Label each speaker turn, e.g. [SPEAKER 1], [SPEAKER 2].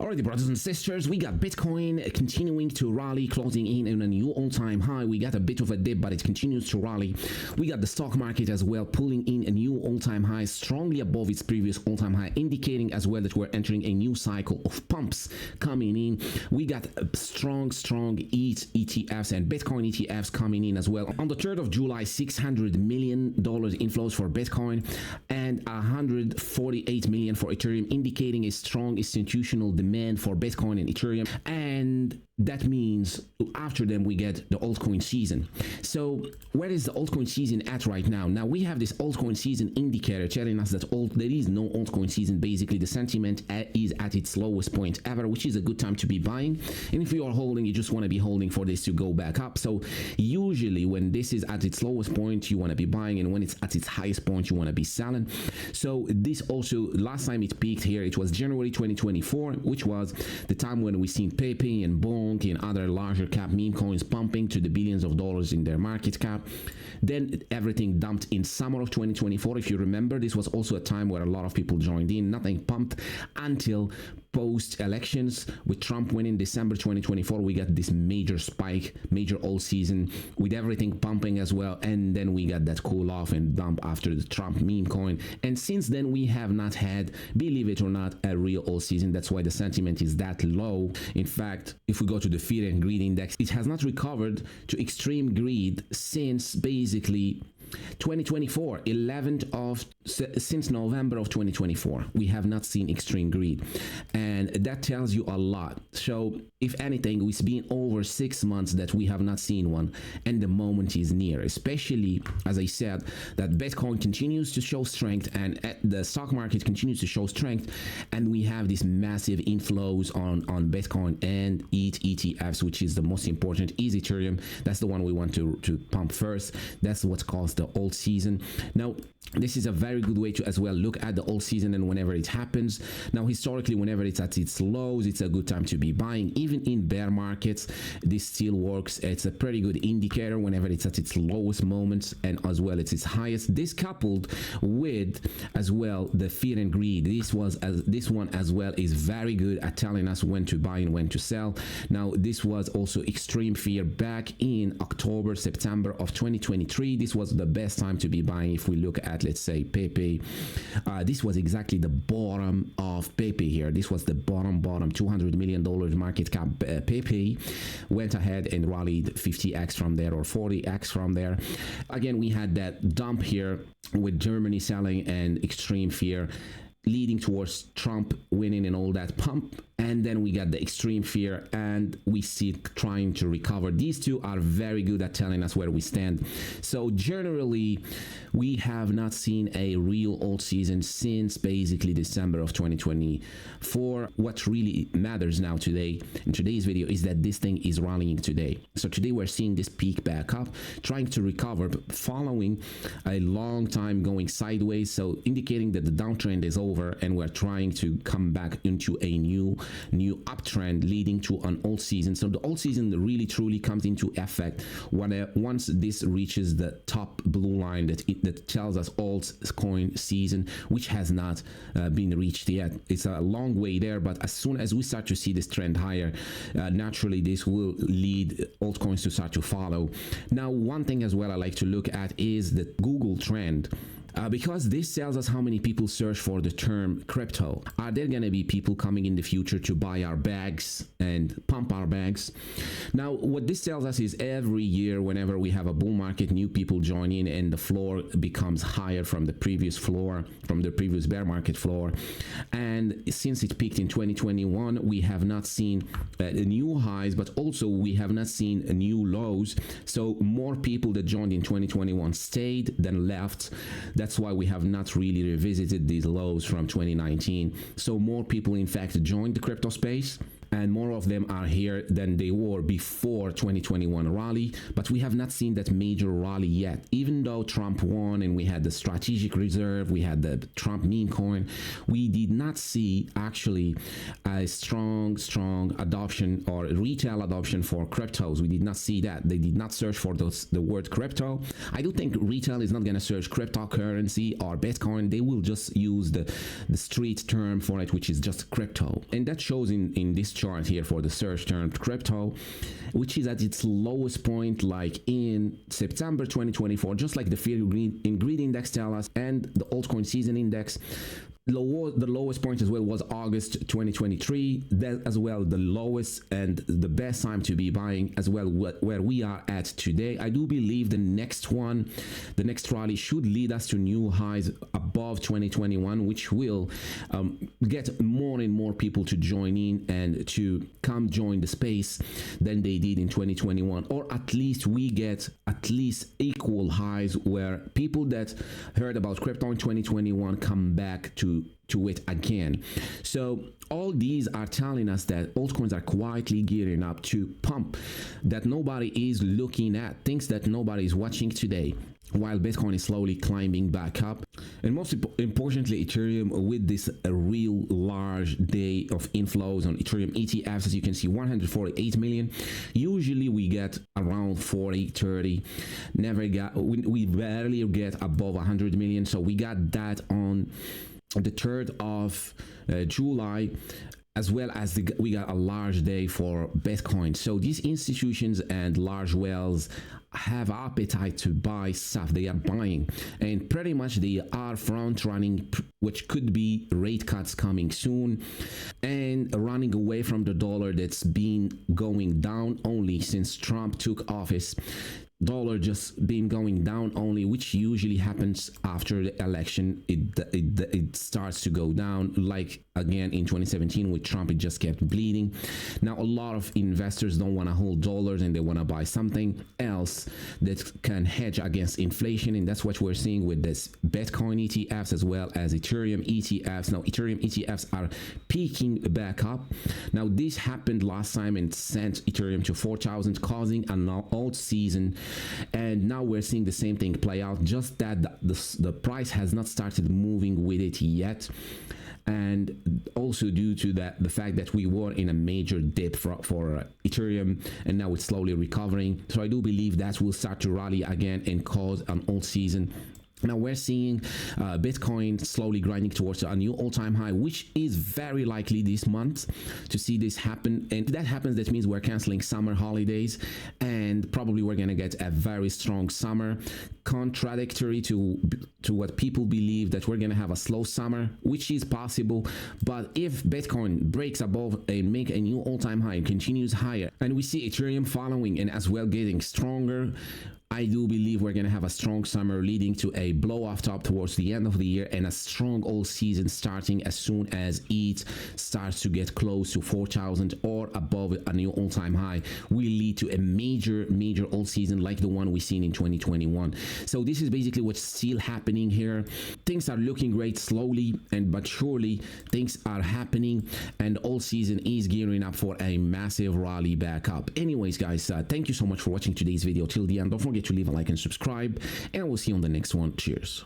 [SPEAKER 1] Alrighty, brothers and sisters, we got Bitcoin continuing to rally, closing in a new all-time high. We got a bit of a dip, but it continues to rally. We got the stock market as well, pulling in a new all-time high, strongly above its previous all-time high, indicating as well that we're entering a new cycle of pumps coming in. We got strong ETH ETFs and Bitcoin ETFs coming in as well. On the 3rd of July, $600 million inflows for Bitcoin and $148 million for Ethereum, indicating a strong institutional demand for Bitcoin and Ethereum. And that means after them we get the altcoin season. So where is the altcoin season at right now? Now we have this altcoin season indicator telling us that there is no altcoin season. Basically the sentiment is at its lowest point ever, which is a good time to be buying. And if you are holding, you just want to be holding for this to go back up. So usually when this is at its lowest point, you want to be buying, and when it's at its highest point, you want to be selling. So this also, last time it peaked here, it was January 2024, which was the time when we seen Pepe and Bonk and other larger cap meme coins pumping to the billions of dollars in their market cap. Then everything dumped in summer of 2024. If you remember, this was also a time where a lot of people joined in. Nothing pumped until post-elections. With Trump winning December 2024, we got this major spike, major all season with everything pumping as well. And then we got that cool off and dump after the Trump meme coin. And since then, we have not had, believe it or not, a real all season. That's why the sentiment is that low. In fact, if we go to the fear and greed index, it has not recovered to extreme greed since basically 2024, since November of 2024, we have not seen extreme greed, and that tells you a lot. So if anything, it's been over 6 months that we have not seen one, and the moment is near, especially as I said that Bitcoin continues to show strength and the stock market continues to show strength, and we have these massive inflows on Bitcoin and ETH ETFs, which is the most important. Is Ethereum, that's the one we want to pump first. That's what's caused the alt season. Now this is a very good way to as well look at the alt season and whenever it happens. Now historically, whenever it's at its lows, it's a good time to be buying. Even in bear markets, this still works. It's a pretty good indicator whenever it's at its lowest moments, and as well it's its highest. This coupled with as well the fear and greed, this one as well is very good at telling us when to buy and when to sell. Now this was also extreme fear back in October, September of 2023. This was the best time to be buying. If we look at, let's say, Pepe, this was exactly the bottom of Pepe here. This was the bottom $200 million market cap. Pepe went ahead and rallied 50x from there, or 40x from there. Again, we had that dump here with Germany selling and extreme fear leading towards Trump winning and all that pump. And then we got the extreme fear, and we see it trying to recover. These two are very good at telling us where we stand. So generally, we have not seen a real alt season since basically December of 2024. What really matters now today, in today's video, is that this thing is rallying today. So today we're seeing this peak back up, trying to recover, following a long time going sideways. So indicating that the downtrend is over, and we're trying to come back into a new uptrend leading to an alt season. So the alt season really truly comes into effect once this reaches the top blue line that tells us altcoin season, which has not been reached yet. It's a long way there, but as soon as we start to see this trend higher, naturally this will lead altcoins to start to follow. Now, one thing as well I like to look at is the Google trend. Because this tells us how many people search for the term crypto. Are there going to be people coming in the future to buy our bags and pump our bags? Now, what this tells us is every year, whenever we have a bull market, new people join in and the floor becomes higher from the previous floor, from the previous bear market floor. And since it peaked in 2021, we have not seen new highs, but also we have not seen new lows. So more people that joined in 2021 stayed than left. That's why we have not really revisited these lows from 2019. So more people, in fact, joined the crypto space and more of them are here than they were before 2021 rally, but we have not seen that major rally yet. Even though Trump won and we had the strategic reserve, we had the Trump meme coin, we did not see actually a strong adoption or retail adoption for cryptos. We did not see that. They did not search for the word crypto. I do think retail is not going to search cryptocurrency or Bitcoin. They will just use the street term for it, which is just crypto. And that shows in this chart here for the search term crypto, which is at its lowest point like in September 2024, just like the fear in greed index tell us and the altcoin season index. The lowest point as well was August 2023. That as well the lowest and the best time to be buying as well, where we are at today. I do believe the next rally should lead us to new highs above 2021, which will get more and more people to join in and to come join the space than they did in 2021, or at least we get at least equal highs where people that heard about crypto in 2021 come back to it again. So all these are telling us that altcoins are quietly gearing up to pump that nobody is looking at, things that nobody is watching today, while Bitcoin is slowly climbing back up. And most importantly, Ethereum with this real large day of inflows on Ethereum ETFs. As you can see, 148 million. Usually we get around 40, 30. We barely get above 100 million. So we got that on the 3rd of July, as well as we got a large day for Bitcoin. So these institutions and large whales have appetite to buy stuff. They are buying, and pretty much they are front running, which could be rate cuts coming soon, and running away from the dollar that's been going down only since Trump took office. Dollar just been going down only, which usually happens after the election. It starts to go down, like again in 2017 with Trump. It just kept bleeding. Now a lot of investors don't want to hold dollars and they want to buy something else that can hedge against inflation, and that's what we're seeing with this Bitcoin ETFs as well as Ethereum ETFs. Now Ethereum ETFs are peaking back up. Now this happened last time and sent Ethereum to 4,000, causing an alt season. And now we're seeing the same thing play out, just that the price has not started moving with it yet, and also due to the fact that we were in a major dip for Ethereum, and now it's slowly recovering. So I do believe that will start to rally again and cause an alt season. Now we're seeing Bitcoin slowly grinding towards a new all-time high, which is very likely this month to see this happen. And if that happens, that means we're canceling summer holidays, and probably we're going to get a very strong summer, contradictory to what people believe, that we're going to have a slow summer, which is possible. But if Bitcoin breaks above and make a new all-time high and continues higher, and we see Ethereum following and as well getting stronger, I do believe we're going to have a strong summer leading to a blow off top towards the end of the year, and a strong all season starting as soon as ETH starts to get close to 4,000 or above a new all-time high, will lead to a major all season like the one we've seen in 2021. So this is basically what's still happening here. Things are looking great, slowly but surely things are happening, and all season is gearing up for a massive rally back up. Anyways guys, thank you so much for watching today's video till the end. Don't forget to leave a like and subscribe, and we'll see you on the next one. Cheers.